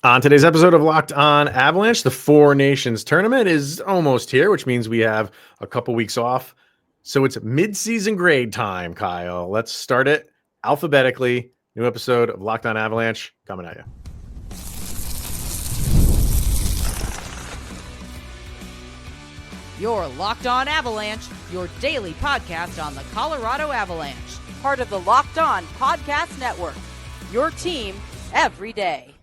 On today's episode of Locked On Avalanche, the Four Nations tournament is almost here, which means we have a couple weeks off. So it's mid-season grade time, Kyle. Let's start it alphabetically. New episode of Locked On Avalanche coming at you. You're Locked On Avalanche, your daily podcast on the Colorado Avalanche. Part of the Locked On Podcast Network. Your team every day.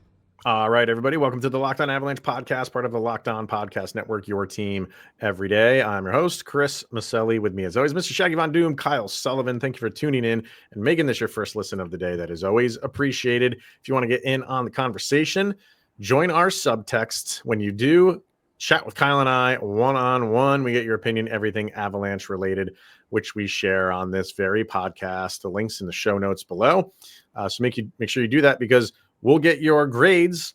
All right, everybody. Welcome to the Locked On Avalanche podcast, part of the Locked On Podcast Network, your team every day. I'm your host, Chris Maselli. With me, as always, Mr. Shaggy Von Doom, Kyle Sullivan. Thank you for tuning in and making this your first listen of the day. That is always appreciated. If you want to get in on the conversation, join our subtext. When you do, chat with Kyle and I one-on-one. We get your opinion, everything Avalanche related, which we share on this very podcast. The link's in the show notes below. So make sure you do that, because we'll get your grades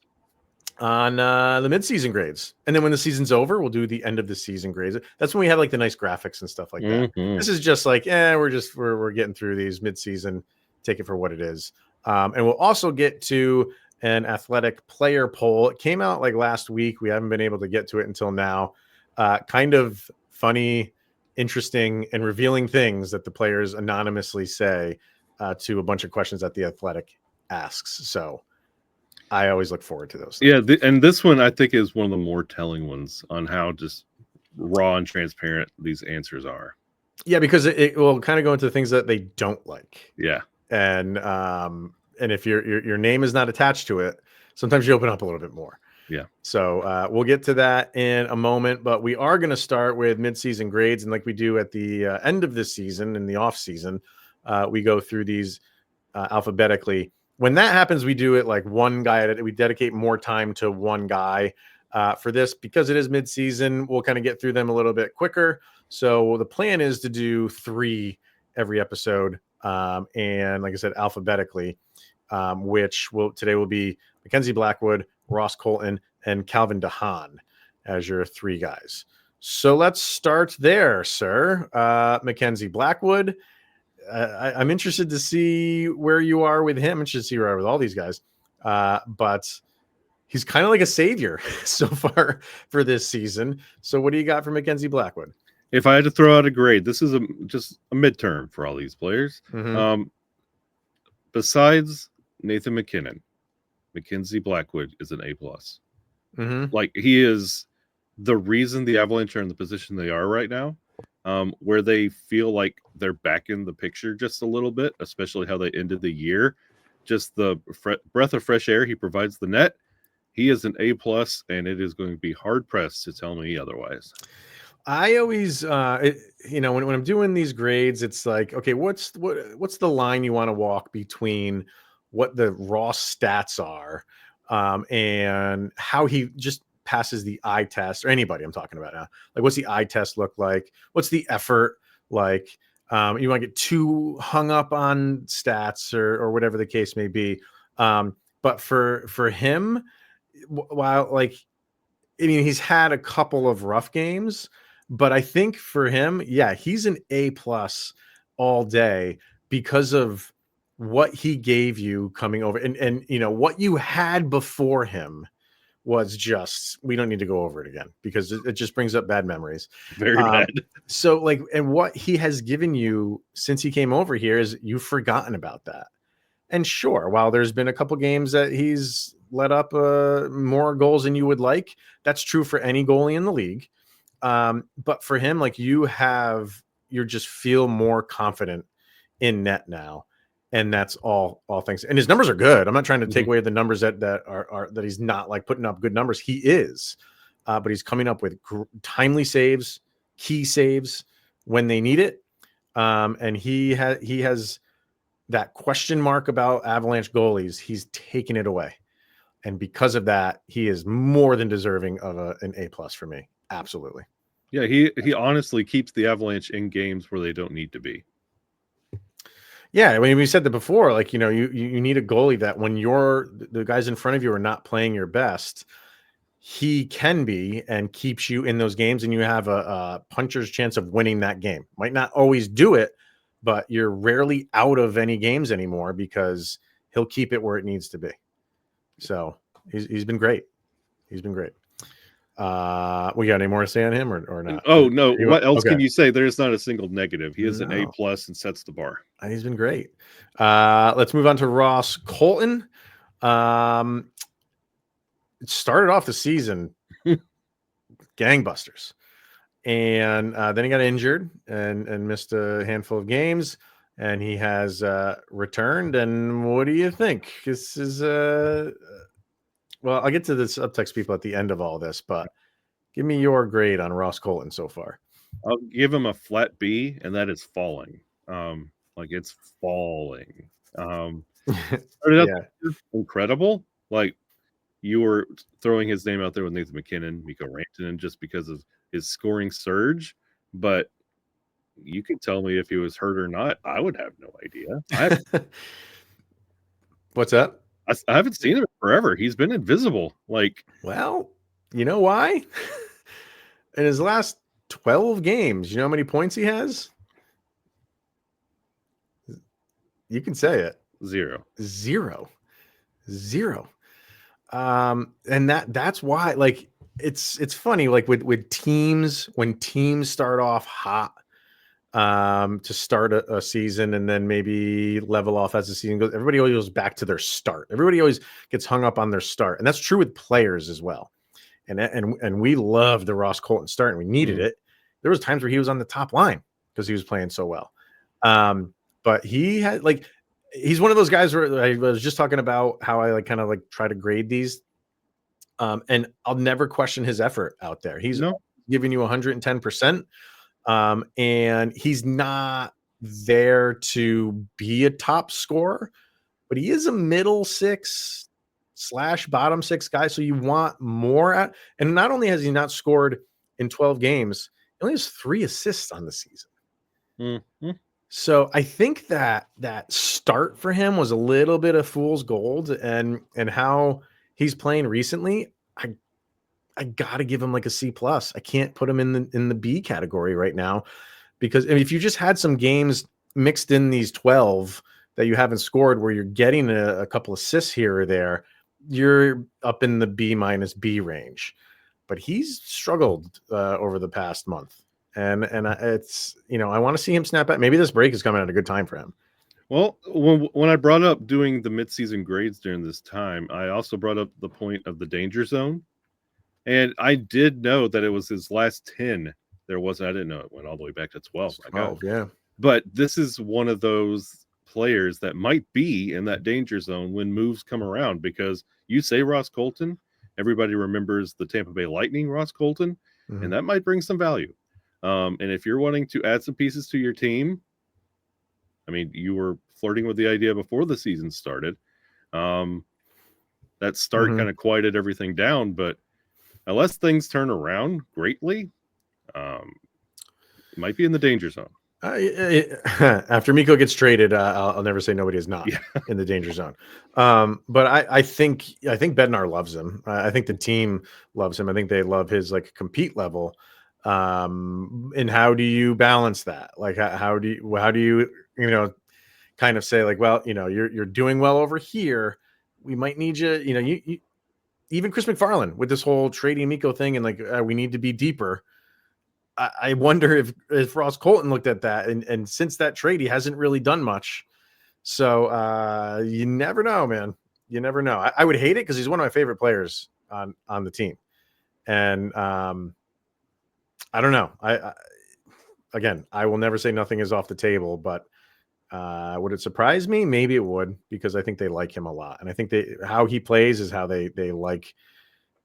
on the midseason grades. And then when the season's over, we'll do the end of the season grades. That's when we have like the nice graphics and stuff like that. This is just like, we're getting through these midseason, take it for what it is. And we'll also get to an athletic player poll. It came out like last week. We haven't been able to get to it until now. Kind of funny, interesting, and revealing things that the players anonymously say to a bunch of questions that the Athletic asks. So I always look forward to those things. Yeah, and this one I think is one of the more telling ones on how just raw and transparent these answers are. Yeah, because it will kind of go into things that they don't like. Yeah. And if your name is not attached to it, sometimes you open up a little bit more. Yeah. So we'll get to that in a moment, but we are going to start with midseason grades. And like we do at the end of the season, in the off season, we go through these alphabetically. When that happens, we do it like one guy. We dedicate more time to one guy for this, because it is midseason. We'll kind of get through them a little bit quicker. So the plan is to do 3 every episode. And like I said, alphabetically, which today will be Mackenzie Blackwood, Ross Colton, and Calvin De Haan as your 3 guys. So let's start there, sir. Mackenzie Blackwood. I'm interested to see where you are with him. I'm interested to see where you are with all these guys. But he's kind of like a savior so far for this season. So what do you got for Mackenzie Blackwood? If I had to throw out a grade, this is just a midterm for all these players. Mm-hmm. Besides Nathan McKinnon, Mackenzie Blackwood is an A+. Mm-hmm. Like, he is the reason the Avalanche are in the position they are right now, where they feel like they're back in the picture just a little bit, especially how they ended the year. Just the breath of fresh air he provides the net. He is an A+, and it is going to be hard pressed to tell me otherwise. I always, when I'm doing these grades, it's like, okay, what's the line you want to walk between what the raw stats are, and how he just passes the eye test, or anybody I'm talking about now. Like, what's the eye test look like? What's the effort like? You want to get too hung up on stats or whatever the case may be. But for him, while he's had a couple of rough games, but I think for him, he's an A+ all day because of what he gave you coming over, and what you had before him was just, we don't need to go over it again, because it just brings up bad memories. Very bad. So and what he has given you since he came over here is, you've forgotten about that. And sure, while there's been a couple games that he's let up more goals than you would like, that's true for any goalie in the league. But for him, you just feel more confident in net now. And that's all thanks. And his numbers are good. I'm not trying to take away the numbers that he's not putting up good numbers. He is, but he's coming up with timely saves, key saves when they need it. And he has that question mark about Avalanche goalies. He's taken it away. And because of that, he is more than deserving of an A+ for me. Absolutely. Yeah, he honestly keeps the Avalanche in games where they don't need to be. Yeah, I mean, we said that before. You need a goalie that when the guys in front of you are not playing your best, he can be, and keeps you in those games, and you have a puncher's chance of winning that game. Might not always do it, but you're rarely out of any games anymore, because he'll keep it where it needs to be. So He's been great. He's been great. We got any more to say on him or not? Oh no, what else can you say? There's not a single negative. He is an A+ and sets the bar. He's been great. Let's move on to Ross Colton. It started off the season gangbusters, and then he got injured and missed a handful of games, and he has returned. And what do you think? This is well, I'll get to the subtext people at the end of all this, but give me your grade on Ross Colton so far. I'll give him a flat B, and that is falling. Like it's falling. Incredible. Like you were throwing his name out there with Nathan MacKinnon, Mikko Rantanen, just because of his scoring surge. But you could tell me if he was hurt or not. I would have no idea. What's that? I haven't seen him forever. He's been invisible. Like, well, you know why? In his last 12 games, you know how many points he has? You can say it. Zero. And that's why, like, it's funny, like with teams, when teams start off hot to start a season and then maybe level off as the season goes, everybody always goes back to their start. Everybody always gets hung up on their start. And that's true with players as well. And we loved the Ross Colton start, and we needed it. There was times where he was on the top line because he was playing so well. But he had, like, he's one of those guys where I was just talking about how I kind of try to grade these. And I'll never question his effort out there. He's giving you 110%. And he's not there to be a top scorer, but he is a middle six / bottom six guy. So you want more at, and not only has he not scored in 12 games, he only has 3 assists on the season. Mm-hmm. So I think that start for him was a little bit of fool's gold, and how he's playing recently, I gotta give him like a C+. I can't put him in the B category right now, because if you just had some games mixed in these 12 that you haven't scored where you're getting a couple assists here or there, you're up in the B- B range. But he's struggled over the past month. And it's, I want to see him snap back. Maybe this break is coming at a good time for him. Well, when I brought up doing the midseason grades during this time, I also brought up the point of the danger zone. And I did know that it was his last 10. I didn't know it went all the way back to 12. Yeah. But this is one of those players that might be in that danger zone when moves come around, because you say Ross Colton, everybody remembers the Tampa Bay Lightning Ross Colton, and that might bring some value. And if you're wanting to add some pieces to your team, I mean, you were flirting with the idea before the season started. That start kind of quieted everything down, but unless things turn around greatly, it might be in the danger zone. After Mikko gets traded, I'll never say nobody is not in the danger zone. But I think Bednar loves him. I think the team loves him. I think they love his compete level. And how do you balance that? Like, how do you kind of say well, you're doing well over here. We might need you. You even Chris McFarland with this whole trading Mikko thing and we need to be deeper. I wonder if Ross Colton looked at that, and since that trade, he hasn't really done much. So you never know, man. You never know. I would hate it because he's one of my favorite players on the team, and I don't know. Again, I will never say nothing is off the table, but would it surprise me? Maybe it would, because I think they like him a lot, and I think how he plays is how they like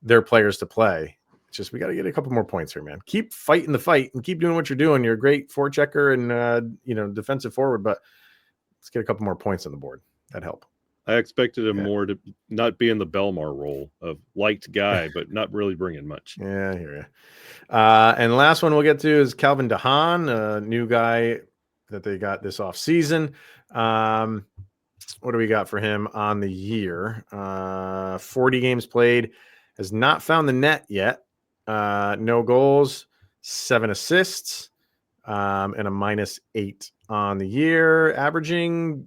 their players to play. It's just we got to get a couple more points here, man. Keep fighting the fight and keep doing what you're doing. You're a great forechecker and defensive forward, but let's get a couple more points on the board. That'd help. I expected him more to not be in the Belmar role of liked guy, but not really bringing much. Yeah, I hear you. And the last one we'll get to is Calvin De Haan, a new guy that they got this off season. What do we got for him on the year? 40 games played, has not found the net yet. No goals, 7 assists, and a -8 on the year, averaging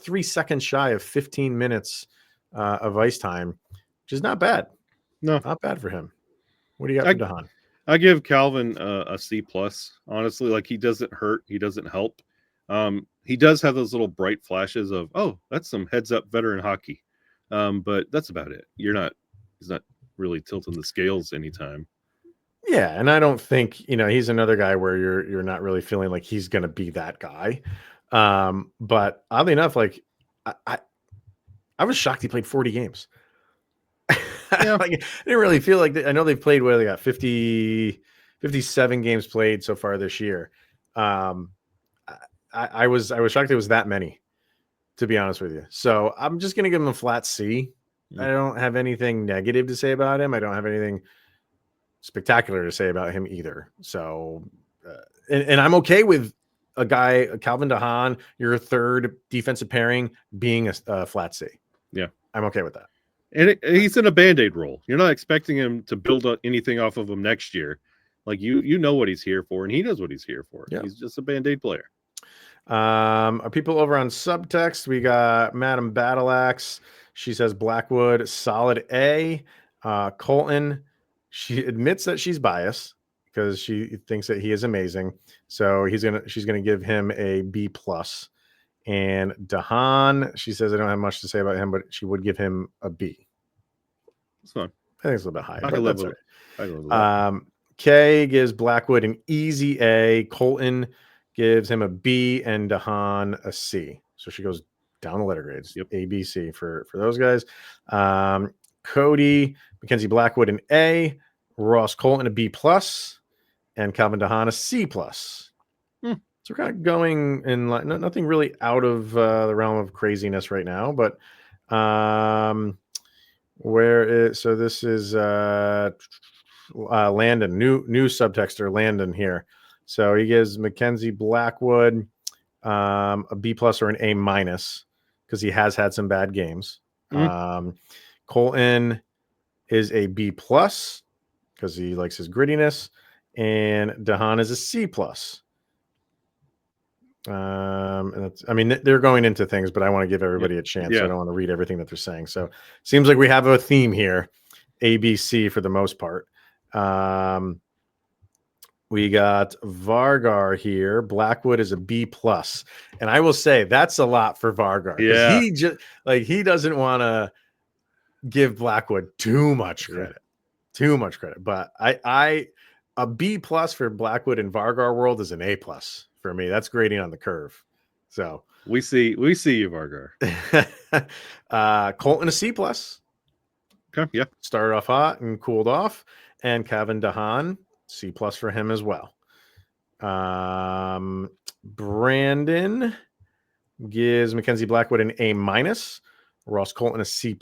3 seconds shy of 15 minutes of ice time. which is not bad. No, Not bad for him. What do you got for De Haan? I give Calvin a C+. Honestly, like, he doesn't hurt, he doesn't help. He does have those little bright flashes of, oh, that's some heads up veteran hockey. But that's about it. He's not really tilting the scales anytime. Yeah, and I don't think, he's another guy where you're not really feeling like he's going to be that guy. But oddly enough, like I was shocked he played 40 games. Yeah. Like, I didn't really feel like I know they've played where they got 57 games played so far this year. I was shocked it was that many, to be honest with you. So I'm just gonna give him a flat C. I don't have anything negative to say about him. I don't have anything spectacular to say about him either. So, and I'm okay with a guy, Calvin De Haan, your third defensive pairing, being a flat C. Yeah, I'm okay with that. And he's in a Band-Aid role. You're not expecting him to build up anything off of him next year. Like, you know what he's here for, and he knows what he's here for. Yeah. He's just a Band-Aid player. Our people over on subtext, we got Madam Battleaxe. She says Blackwood, solid A. Colton, she admits that she's biased because she thinks that he is amazing. So she's gonna give him a B+. And De Haan, she says I don't have much to say about him, but she would give him a B. That's fine. I think it's a little bit higher. I can live with it. Kay gives Blackwood an easy A. Colton gives him a B, and De Haan a C. So she goes down the letter grades. Yep. A, B, C for those guys. Cody, Mackenzie Blackwood an A. Ross Colton a B+, and Calvin De Haan a C+. So we're kind of going in like nothing really out of the realm of craziness right now, but so this is Landon, new subtexter Landon here. So he gives Mackenzie Blackwood a B+ or an A- because he has had some bad games. Colton is a B+ because he likes his grittiness, and De Haan is a C+. And they're going into things, but I want to give everybody a chance. Yeah. So I don't want to read everything that they're saying. So seems like we have a theme here, A, B, C for the most part. We got Vargar here. Blackwood is a B+, and I will say that's a lot for Vargar. Yeah, he doesn't want to give Blackwood too much credit. But a B+ for Blackwood in Vargar world is an A+ for me. That's grading on the curve. So we see you, Vargar. Colton a C+. Okay, yeah. Started off hot and cooled off, and Calvin De Haan C+ for him as well. Brandon gives Mackenzie Blackwood an A-, Ross Colton a C+,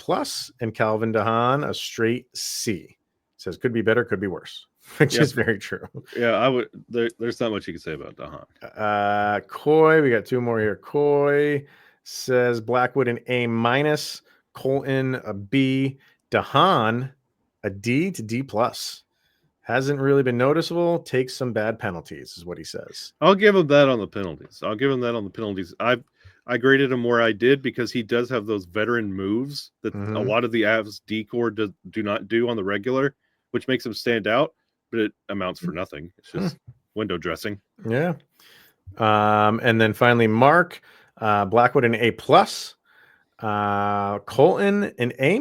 and Calvin De Haan a straight C. Says could be better, could be worse, which is very true. Yeah, I would. There's not much you can say about De Haan. Coy, we got two more here. Coy says Blackwood an A-, Colton a B, De Haan a D to D+. Hasn't really been noticeable. Takes some bad penalties, is what he says. I'll give him that on the penalties. I graded him where I did because he does have those veteran moves that a lot of the Avs D-core do not do on the regular, which makes him stand out, but it amounts for nothing. It's just window dressing. Yeah. And then finally, Mark, Blackwood an A+, Colton an A-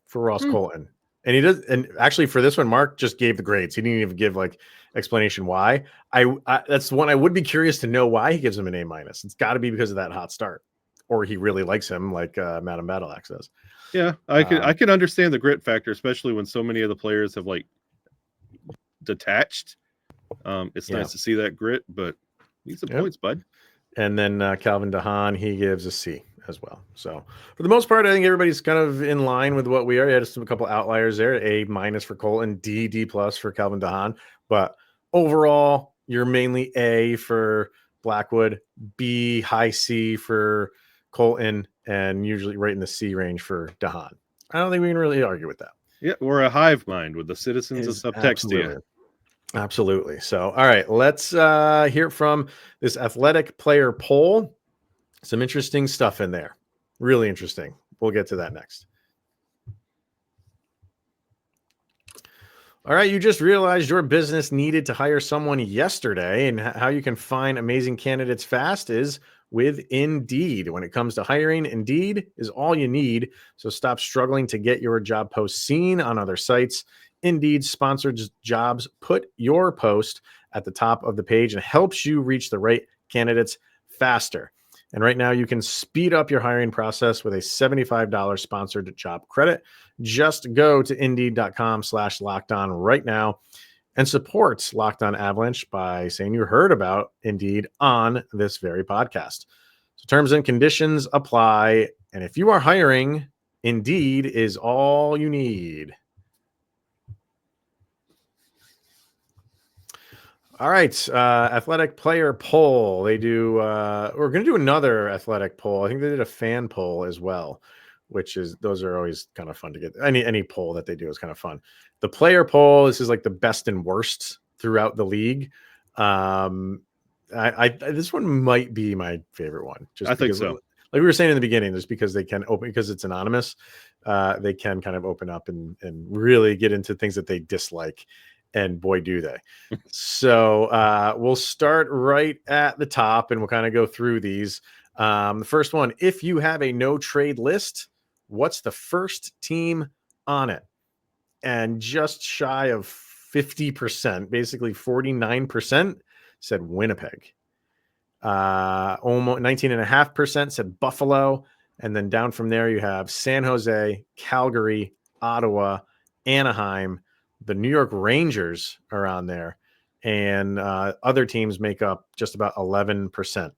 for Ross Colton. And he does, and actually for this one, Mark just gave the grades. He didn't even give like explanation why. That's one I would be curious to know why he gives him an A-. It's got to be because of that hot start, or he really likes him, like Madam Battleaxe says. Yeah, I can understand the grit factor, especially when so many of the players have like detached. It's nice to see that grit, but needs some points, bud. And then Calvin De Haan, he gives a C as well. So for the most part, I think everybody's kind of in line with what we are. You had just a couple outliers there. A- for Colton, D+ for Calvin De Haan. But overall, you're mainly A for Blackwood, B, high C for Colton, and usually right in the C range for De Haan. I don't think we can really argue with that. Yeah, we're a hive mind with the citizens of Subtextia. Absolutely. So, all right, let's hear from this athletic player poll. Some interesting stuff in there. Really interesting. We'll get to that next. All right, you just realized your business needed to hire someone yesterday, and how you can find amazing candidates fast is with Indeed. When it comes to hiring, Indeed is all you need. So stop struggling to get your job post seen on other sites. Indeed sponsored jobs put your post at the top of the page and helps you reach the right candidates faster. And right now, you can speed up your hiring process with a $75 sponsored job credit. Just go to Indeed.com/lockedon right now and support Locked On Avalanche by saying you heard about Indeed on this very podcast. So terms and conditions apply. And if you are hiring, Indeed is all you need. All right. Athletic player poll. They do, we're going to do another athletic poll. I think they did a fan poll as well, those are always kind of fun to get. Any poll that they do is kind of fun. The player poll, this is like the best and worst throughout the league. This one might be my favorite one. I think so. Like we were saying in the beginning, just because they can open, because it's anonymous, they can kind of open up and really get into things that they dislike. And boy, do they. So we'll start right at the top and we'll kind of go through these. The first one, if you have a no trade list, what's the first team on it? And just shy of 50%, basically 49%, said Winnipeg. Almost 19.5% said Buffalo. And then down from there, you have San Jose, Calgary, Ottawa, Anaheim. The New York Rangers are on there, and other teams make up just about 11%.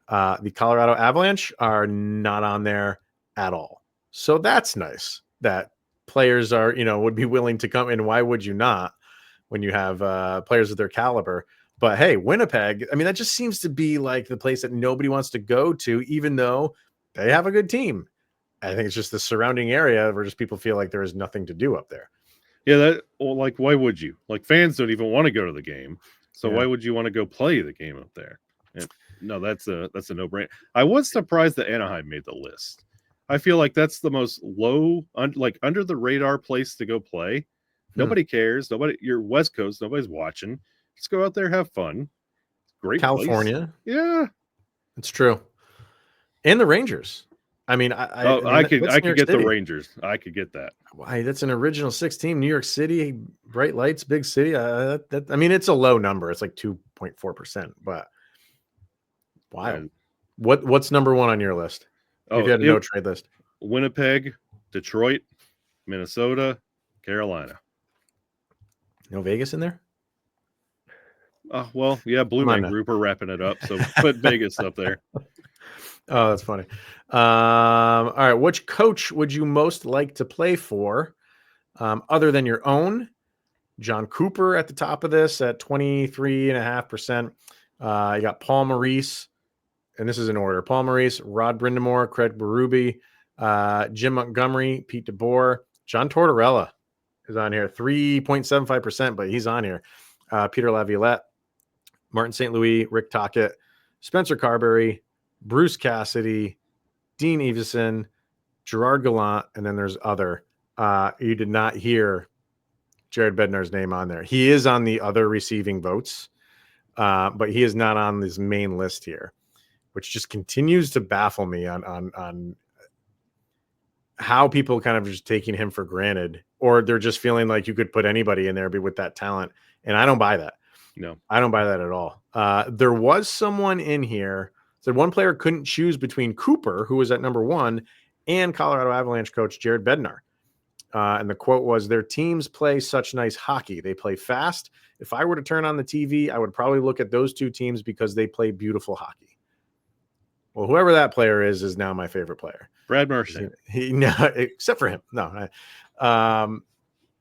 The Colorado Avalanche are not on there at all. So that's nice that players are, would be willing to come in. Why would you not when you have players of their caliber? But hey, Winnipeg, I mean, that just seems to be like the place that nobody wants to go to, even though they have a good team. I think it's just the surrounding area where just people feel like there is nothing to do up there. Yeah, why would you? Like, fans don't even want to go to the game, so why would you want to go play the game up there? No, that's a no-brainer. I was surprised that Anaheim made the list. I feel like that's the most low, under the radar place to go play. Nobody cares. You're West Coast. Nobody's watching. Just go out there, have fun. Great California. Place. Yeah, it's true. And the Rangers. I mean, I could get the Rangers. I could get that. Why? That's an original 6 team. New York City, bright lights, big city. I mean, it's a low number. It's like 2.4%. But wow, what's number one on your list? If you had a no trade list, Winnipeg, Detroit, Minnesota, Carolina. No Vegas in there. Well, yeah, Blue Man Group are wrapping it up, so put Vegas up there. Oh, that's funny. All right. Which coach would you most like to play for other than your own? John Cooper at the top of this at 23.5%. You got Paul Maurice, and this is in order. Paul Maurice, Rod Brindamore, Craig Berube, Jim Montgomery, Pete DeBoer, John Tortorella is on here. 3.75%, but he's on here. Peter Laviolette, Martin St. Louis, Rick Tocchet, Spencer Carberry, Bruce Cassidy, Dean Evason, Gerard Gallant, and then there's other. You did not hear Jared Bednar's name on there. He is on the other receiving votes, but he is not on this main list here, which just continues to baffle me on how people kind of just taking him for granted, or they're just feeling like you could put anybody in there with that talent. And I don't buy that. No, I don't buy that at all. There was someone in here. So one player couldn't choose between Cooper, who was at number 1, and Colorado Avalanche coach Jared Bednar. And the quote was, "Their teams play such nice hockey. They play fast. If I were to turn on the TV, I would probably look at those two teams because they play beautiful hockey." Well, whoever that player is now my favorite player. Brad Marchand. No, except for him. No.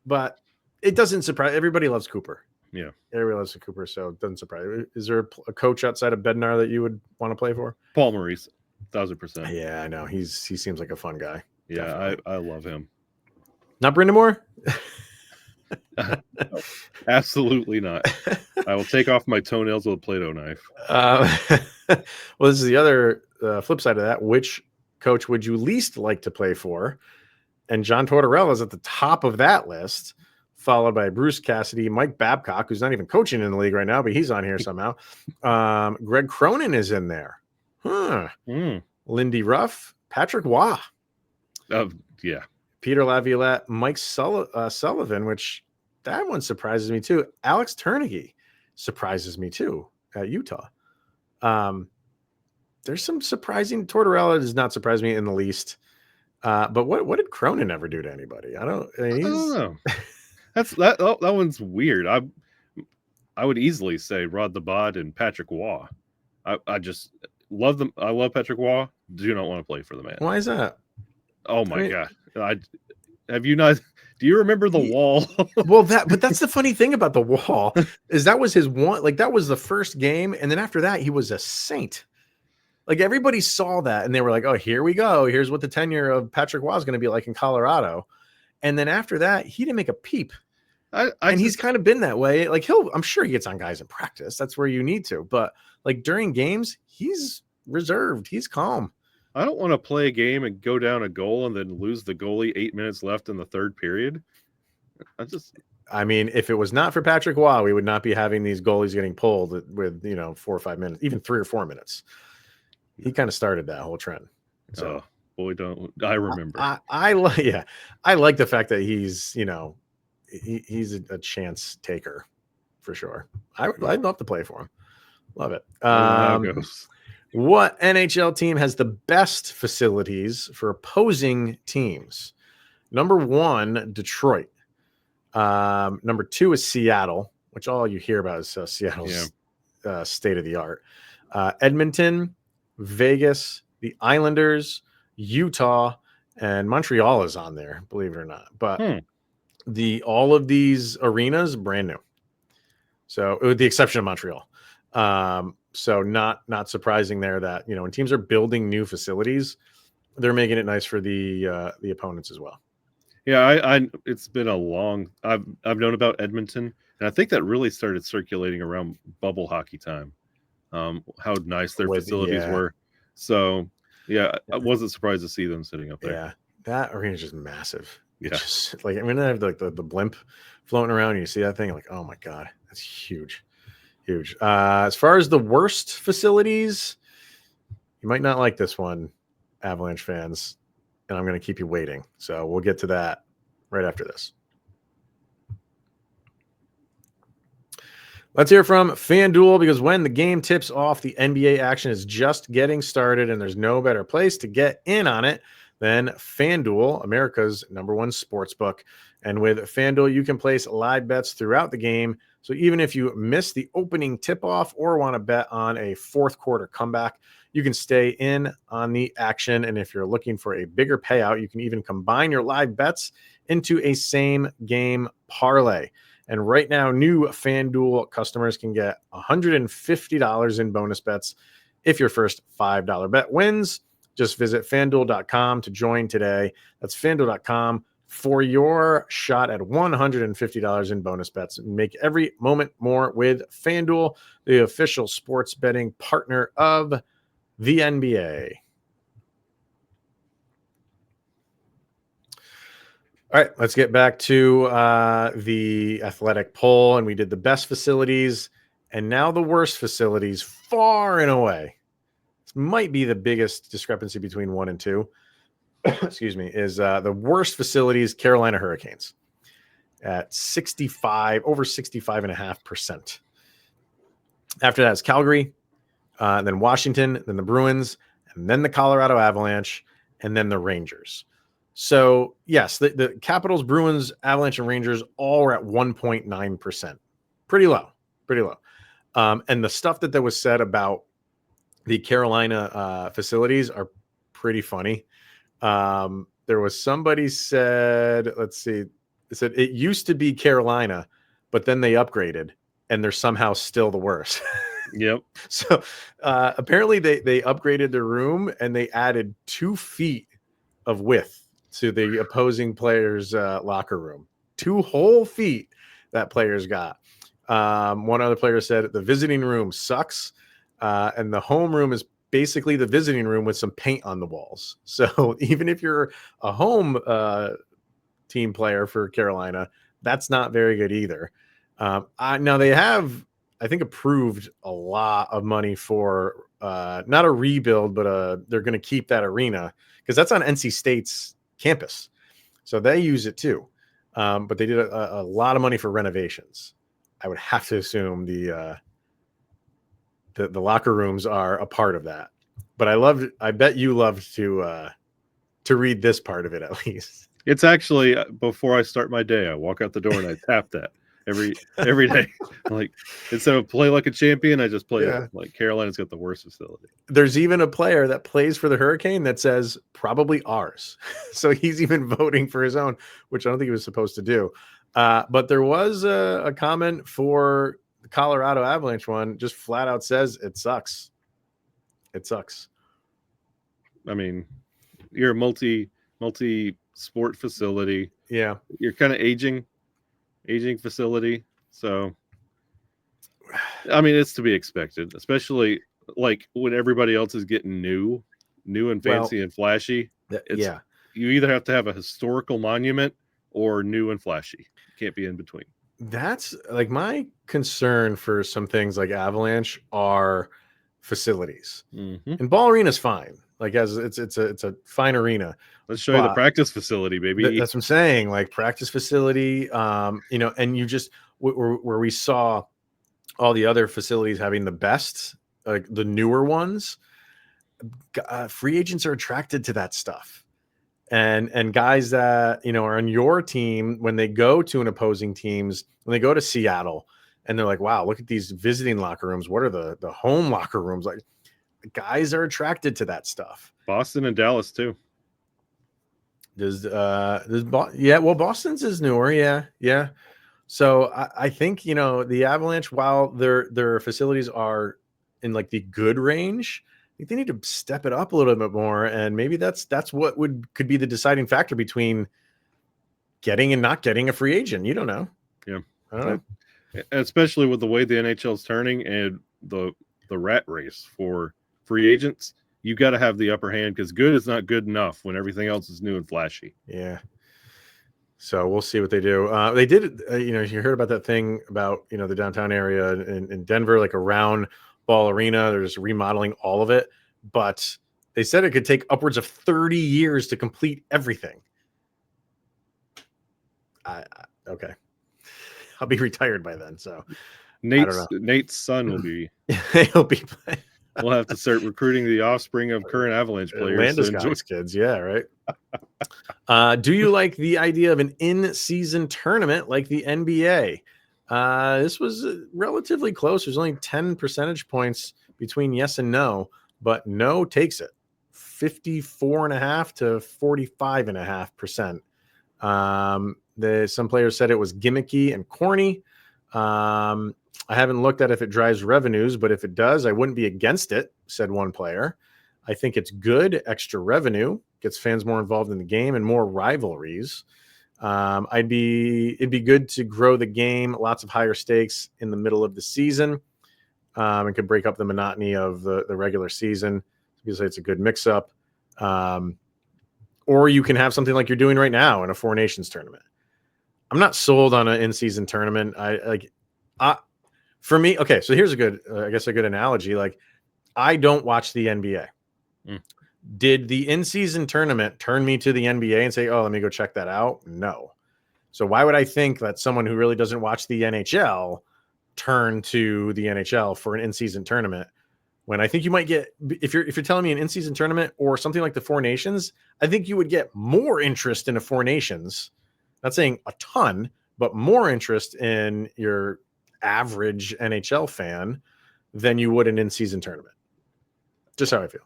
But it doesn't surprise. Everybody loves Cooper. Yeah. Everybody loves Cooper, so it doesn't surprise me. Is there a coach outside of Bednar that you would want to play for? Paul Maurice, 1,000%. Yeah, I know. He seems like a fun guy. Yeah, I love him. Not Brindamore? No, absolutely not. I will take off my toenails with a Play-Doh knife. Well, this is the other flip side of that. Which coach would you least like to play for? And John Tortorella is at the top of that list, followed by Bruce Cassidy, Mike Babcock, who's not even coaching in the league right now, but he's on here somehow. Greg Cronin is in there. Lindy Ruff, Patrick Waugh. Yeah. Peter Laviolette, Mike Sullivan, which that one surprises me too. Alex Turnage surprises me too at Utah. There's some surprising. Tortorella does not surprise me in the least. But what did Cronin ever do to anybody? I don't know. That one's weird. I would easily say Rod the Bod and Patrick Waugh. I just love them. I love Patrick Waugh. Do not want to play for the man. Why is that? Oh my God. Have you not? Do you remember the wall? Well, but that's the funny thing about the wall is that was his one. Like that was the first game, and then after that, he was a saint. Like everybody saw that, and they were like, "Oh, here we go. Here's what the tenure of Patrick Waugh is going to be like in Colorado." And then after that, he didn't make a peep. He's kind of been that way. Like I'm sure he gets on guys in practice. That's where you need to. But like during games, he's reserved. He's calm. I don't want to play a game and go down a goal and then lose the goalie 8 minutes left in the third period. I mean, if it was not for Patrick Waugh, we would not be having these goalies getting pulled with 4 or 5 minutes, even 3 or 4 minutes. He kind of started that whole trend. So boy, I remember. I like the fact that he's he's a chance taker for sure. I'd love to play for him. Love it. What NHL team has the best facilities for opposing teams? Number 1, Detroit. Number 2 is Seattle, which all you hear about is Seattle's state of the art. Edmonton, Vegas, the Islanders, Utah, and Montreal is on there, believe it or not. But all of these arenas brand new. So with the exception of Montreal. So not surprising there that, when teams are building new facilities, they're making it nice for the opponents as well. Yeah, it's been a long. I've known about Edmonton, and I think that really started circulating around bubble hockey time. How nice their facilities were. So I wasn't surprised to see them sitting up there. Yeah, that arena is just massive. Yeah, just like when they have like the blimp floating around, and you see that thing, like, oh my god, that's huge. As far as the worst facilities, you might not like this one, Avalanche fans, and I'm going to keep you waiting. So we'll get to that right after this. Let's hear from FanDuel, because when the game tips off, the NBA action is just getting started, and there's no better place to get in on it than FanDuel, America's #1 sportsbook. And with FanDuel, you can place live bets throughout the game. So even if you miss the opening tip-off or want to bet on a fourth quarter comeback, you can stay in on the action. And if you're looking for a bigger payout, you can even combine your live bets into a same game parlay. And right now, new FanDuel customers can get $150 in bonus bets if your first $5 bet wins. Just visit FanDuel.com to join today. That's FanDuel.com for your shot at $150 in bonus bets. Make every moment more with FanDuel, the official sports betting partner of the NBA. All right, let's get back to the athletic poll. And we did the best facilities and now the worst facilities far and away. This might be the biggest discrepancy between 1 and 2. Excuse me, is the worst facilities, Carolina Hurricanes at over 65.5%. After that is Calgary, then Washington, then the Bruins, and then the Colorado Avalanche, and then the Rangers. So yes, the Capitals, Bruins, Avalanche, and Rangers all are at 1.9%. Pretty low. And the stuff that was said about the Carolina facilities are pretty funny. There was somebody said, let's see, it said it used to be Carolina, but then they upgraded and they're somehow still the worst. Yep. So apparently they upgraded the room and they added 2 feet of width to the opposing players' locker room. 2 whole feet that players got. One other player said the visiting room sucks, and the home room is basically the visiting room with some paint on the walls. So even if you're a home team player for Carolina, That's not very good either. Now they have, I think, approved a lot of money for not a rebuild, but they're going to keep that arena because that's on NC State's campus. So they use it too. But they did a lot of money for renovations. I would have to assume the locker rooms are a part of that. But I bet you loved to read this part of it at least. It's actually before I start my day, I walk out the door and I tap that every day. Like, instead of play like a champion, I just play like Carolina's got the worst facility. There's even a player that plays for the Hurricane that says probably ours. So he's even voting for his own, which I don't think he was supposed to do. But there was a comment for the Colorado Avalanche one, just flat out says it sucks. It sucks. I mean, you're a multi-sport facility. Yeah. You're kind of aging facility. So, I mean, it's to be expected, especially like when everybody else is getting new and fancy and flashy. You either have to have a historical monument or new and flashy. You can't be in between. That's like my concern for some things like Avalanche are facilities. Mm-hmm. And Ball Arena's fine. Like it's a fine arena. Let's show you the practice facility, baby. That's what I'm saying. Like practice facility, and you just where we saw all the other facilities having the best, like the newer ones. Free agents are attracted to that stuff, and guys that are on your team when they go to an opposing teams, when they go to Seattle, and they're like, wow, look at these visiting locker rooms. What are the home locker rooms like? Guys are attracted to that stuff. Boston and Dallas too. Boston's is newer. Yeah. So I think, the Avalanche, while their facilities are in like the good range, I think they need to step it up a little bit more. And maybe that's what could be the deciding factor between getting and not getting a free agent. You don't know. Yeah. I don't know. Especially with the way the NHL is turning and the rat race for free agents, you got to have the upper hand because good is not good enough when everything else is new and flashy. Yeah. So we'll see what they do. They did, you heard about that thing about, the downtown area in Denver, like around Ball Arena. They're just remodeling all of it. But they said it could take upwards of 30 years to complete everything. Okay. I'll be retired by then. So Nate's son will be. He'll be playing. We'll have to start recruiting the offspring of current Avalanche players. Landeskog's kids, yeah, right. Do you like the idea of an in-season tournament like the NBA? This was relatively close. There's only 10 percentage points between yes and no, but no takes it 54.5 to 45.5%. Some players said it was gimmicky and corny. I haven't looked at if it drives revenues, but if it does, I wouldn't be against it, said one player. I think it's good. Extra revenue gets fans more involved in the game and more rivalries. It'd be good to grow the game, lots of higher stakes in the middle of the season, and could break up the monotony of the regular season because it's a good mix-up. Or you can have something like you're doing right now in a Four Nations tournament. I'm not sold on an in-season tournament. For me, okay, so here's a good analogy. Like, I don't watch the NBA. Did the in-season tournament turn me to the NBA and say, oh, let me go check that out? No. So why would I think that someone who really doesn't watch the NHL turn to the NHL for an in-season tournament when I think you might get, if you're telling me an in-season tournament or something like the Four Nations, I think you would get more interest in a Four Nations. Not saying a ton, but more interest in your average NHL fan than you would an in-season tournament. Just how I feel.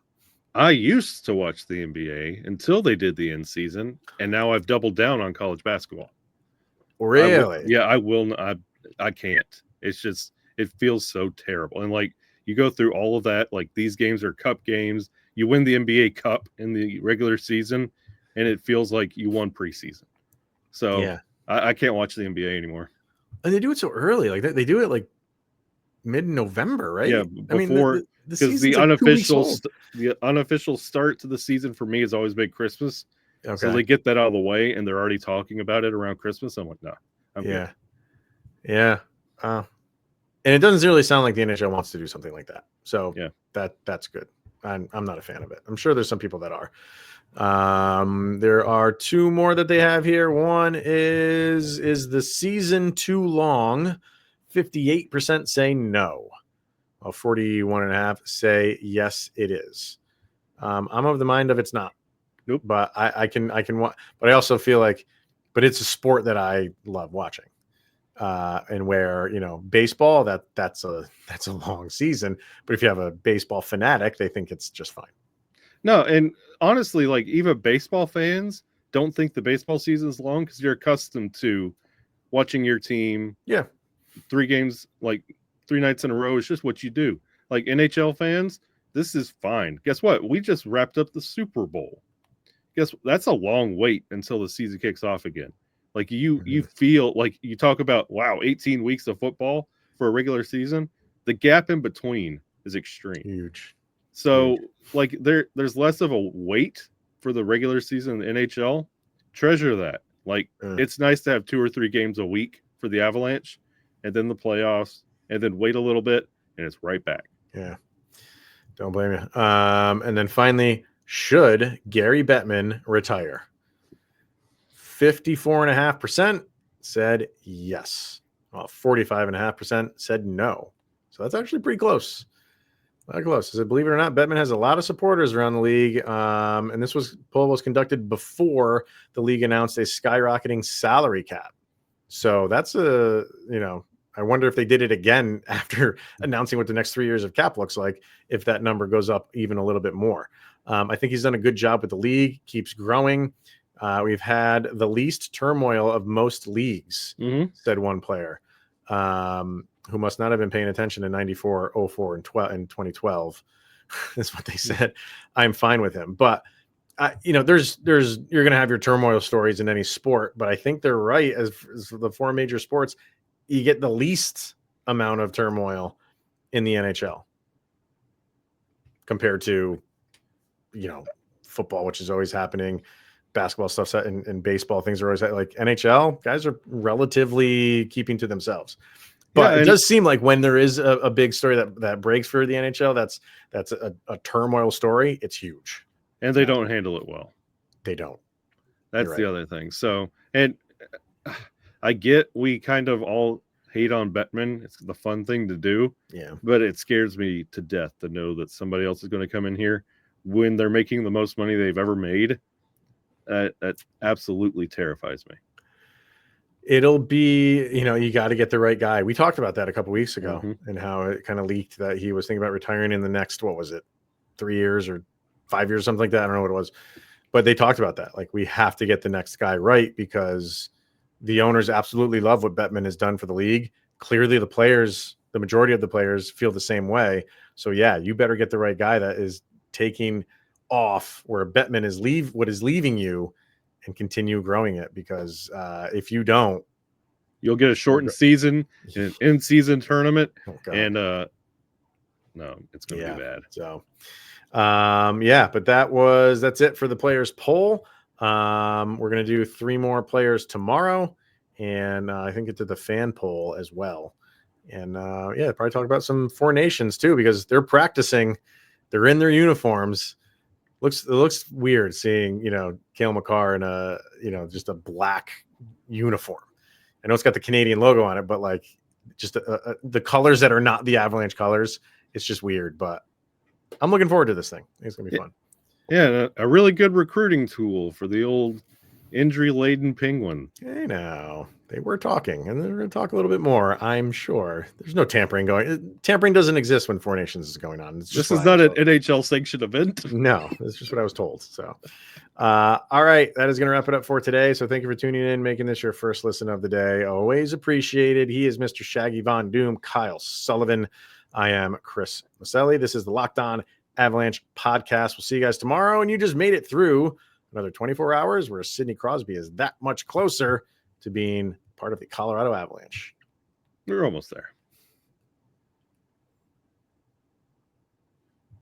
I used to watch the NBA until they did the in-season, and now I've doubled down on college basketball. Really? I will not. I can't. It's just, it feels so terrible. And like, you go through all of that, like these games are cup games. You win the NBA Cup in the regular season, and it feels like you won preseason. So yeah. I can't watch the NBA anymore. And they do it so early. Like they do it like mid-November, right? Yeah, before, because the unofficial start to the season for me has always been Christmas. Okay. So they get that out of the way, and they're already talking about it around Christmas. I'm like, no, I'm Yeah. good. Yeah. And it doesn't really sound like the NHL wants to do something like that. So Yeah. that's good. I'm not a fan of it. I'm sure there's some people that are. There are two more that they have here. One is the season too long? 58% say no. While 41.5% say yes, it is. I'm of the mind of it's not. Nope. But I can but I also feel like, but it's a sport that I love watching. And where, baseball, that's a long season, but if you have a baseball fanatic, they think it's just fine. No, and honestly, like even baseball fans don't think the baseball season is long because you're accustomed to watching your team. Yeah. 3 games, like 3 nights in a row is just what you do. Like NHL fans, this is fine. Guess what? We just wrapped up the Super Bowl. Guess that's a long wait until the season kicks off again. Like you feel like you talk about, wow, 18 weeks of football for a regular season. The gap in between is extreme. Huge. So like there's less of a wait for the regular season in the NHL. Treasure that. Like it's nice to have 2 or 3 games a week for the Avalanche, and then the playoffs, and then wait a little bit, and it's right back. Yeah. Don't blame you. And then finally, should Gary Bettman retire? 54.5% said yes. Well, 45.5% said no. So that's actually pretty close. Not close. So believe it or not, Bettman has a lot of supporters around the league. And this poll was conducted before the league announced a skyrocketing salary cap. So that's I wonder if they did it again after announcing what the next 3 years of cap looks like, if that number goes up even a little bit more. I think he's done a good job with the league, keeps growing. We've had the least turmoil of most leagues, said one player, who must not have been paying attention in 94, 04, and 2012. That's what they said. I'm fine with him. But, you're going to have your turmoil stories in any sport. But I think they're right. As the 4 major sports, you get the least amount of turmoil in the NHL compared to, football, which is always happening. Basketball stuff and baseball things are always like NHL guys are relatively keeping to themselves. But it does seem like when there is a big story that breaks for the NHL, that's a turmoil story. It's huge. And they don't handle it well. They don't. That's the other thing. So, and I get we kind of all hate on Bettman. It's the fun thing to do. Yeah. But it scares me to death to know that somebody else is going to come in here when they're making the most money they've ever made. That absolutely terrifies me. It'll be, you got to get the right guy. We talked about that a couple weeks ago and how it kind of leaked that he was thinking about retiring in the next, 3 years or 5 years, something like that. I don't know what it was, but they talked about that. Like, we have to get the next guy right because the owners absolutely love what Bettman has done for the league. Clearly the majority of the players feel the same way. So yeah, you better get the right guy that is taking off where Bettman is leaving you and continue growing it, because if you don't, you'll get a shortened season in an in-season tournament. And no, it's going to be bad. So but that's it for the players poll. We're going to do 3 more players tomorrow, and I think it's the fan poll as well. And probably talk about some 4 nations too, because they're practicing, they're in their uniforms. It looks weird seeing, Cale Makar in a, just a black uniform. I know it's got the Canadian logo on it, but like just the colors that are not the Avalanche colors, it's just weird. But I'm looking forward to this thing. I think it's gonna be fun. Yeah, a really good recruiting tool for the old injury-laden Penguin. Hey, now they were talking, and they're going to talk a little bit more. I'm sure there's no tampering going. Tampering doesn't exist when 4 Nations is going on. This is not an NHL sanctioned event. No, that's just what I was told. So, all right, that is going to wrap it up for today. So, thank you for tuning in, making this your first listen of the day. Always appreciated. He is Mr. Shaggy Von Doom, Kyle Sullivan. I am Chris Maselli. This is the Locked On Avalanche podcast. We'll see you guys tomorrow. And you just made it through another 24 hours where Sidney Crosby is that much closer to being part of the Colorado Avalanche. We're almost there.